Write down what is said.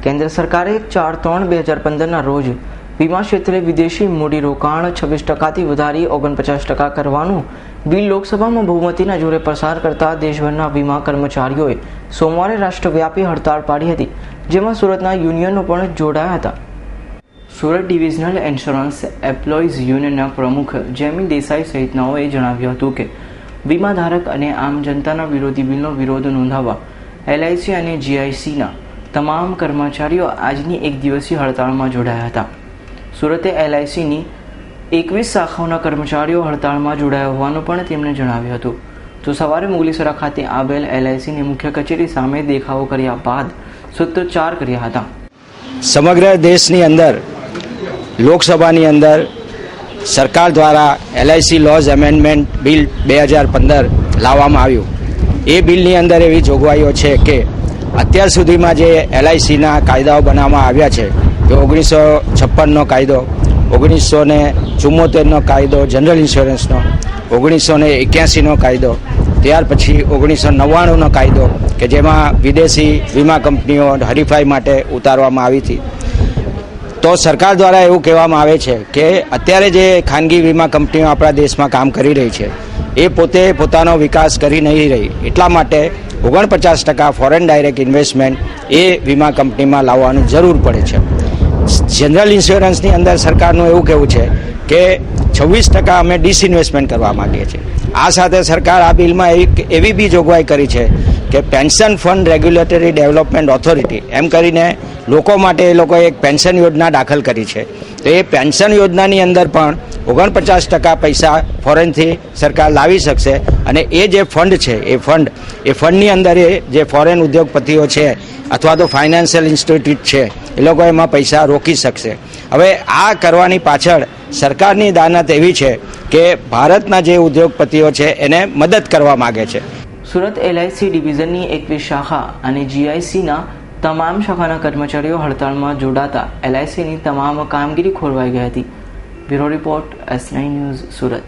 કેન્દ્ર સરકારે 4/3/2015 રોજ વીમા ક્ષેત્રે વિદેશી મૂડીરોકાણ 26%થી વધારી 49% કરવાનું બિલ લોકસભામાં બહુમતીના જોરે પસાર કરતા દેશભરના વીમા કર્મચારીઓએ સોમવારે રાષ્ટ્રવ્યાપી હડતાળ પાડી હતી, જેમાં સુરતના યુનિયનો પણ જોડાયા હતા. સુરત ડિવિઝનલ ઇન્સ્યોરન્સ એમ્પ્લોઈઝ યુનિયનના પ્રમુખ જેમી દેસાઈ સહિતનાઓએ જણાવ્યું હતું કે વીમાધારક અને આમ જનતાના વિરોધી બિલનો વિરોધ નોંધાવવા એલઆઈસી અને જીઆઈસીના તમામ કર્મચારીઓ આજની એક દિવસીય હડતાળમાં જોડાયા હતા. સુરતે એલઆઈસીની 21 શાખાઓના કર્મચારીઓ હડતાળમાં જોડાયા હોવાનું પણ તેમણે જણાવ્યું હતું. તો સવારે મુગલીસરા ખાતે આવેલ એલઆઈસીની મુખ્ય કચેરી સામે દેખાવો કર્યા બાદ સૂત્રોચ્ચાર કર્યા હતા. સમગ્ર દેશની અંદર લોકસભાની અંદર સરકાર દ્વારા એલઆઈસી લોઝ એમેન્ડમેન્ટ બિલ 2015 લાવવામાં આવ્યું. એ બિલની અંદર એવી જોગવાઈઓ છે કે અત્યાર સુધીમાં જે એલઆઈસીના કાયદાઓ બનાવવામાં આવ્યા છે કે 1956નો કાયદો, 1974નો કાયદો જનરલ ઇન્સ્યોરન્સનો, 1981નો કાયદો, ત્યાર પછી 1999નો કાયદો કે જેમાં વિદેશી વીમા કંપનીઓ હરીફાઈ માટે ઉતારવામાં આવી હતી. તો સરકાર દ્વારા એવું કહેવામાં આવે છે કે અત્યારે જે ખાનગી વીમા કંપનીઓ આપણા દેશમાં કામ કરી રહી છે એ પોતે પોતાનો વિકાસ કરી નહીં રહી, એટલા માટે 49% ફોરેન ડાયરેક્ટ ઇન્વેસ્ટમેન્ટ એ વીમા કંપનીમાં લાવવાની જરૂર પડે છે. જનરલ ઇન્સ્યોરન્સની અંદર સરકારનું એવું કહેવું છે કે 26% અમે ડિસઇન્વેસ્ટમેન્ટ કરવા માગીએ છીએ. આ સાથે સરકાર આ બિલમાં એક એવી બી જોગવાઈ કરી છે કે pension fund regulatory development authority એમ કરીને લોકો માટે એ લોકોએ એક પેન્શન યોજના દાખલ કરી છે. તો એ પેન્શન યોજનાની અંદર પણ 49% પૈસા ફોરેનથી સરકાર લાવી શકશે અને એ જે ફંડ છે એ ફંડની અંદર એ જે ફોરેન ઉદ્યોગપતિઓ છે અથવા તો ફાઇનાન્શિયલ ઇન્સ્ટિટ્યૂટ છે એ લોકો એમાં પૈસા રોકી શકશે. હવે આ કરવાની પાછળ સરકારની દાનત એવી છે કે ભારતના જે ઉદ્યોગપતિઓ છે એને મદદ કરવા માગે છે. સુરત એલઆઈસી ડિવિઝનની 21 શાખા અને જીઆઈસીના તમામ શાખાના કર્મચારીઓ હડતાળમાં જોડાતા એલઆઈસીની તમામ કામગીરી ખોરવાઈ ગઈ હતી. Bureau report S9 news Surat.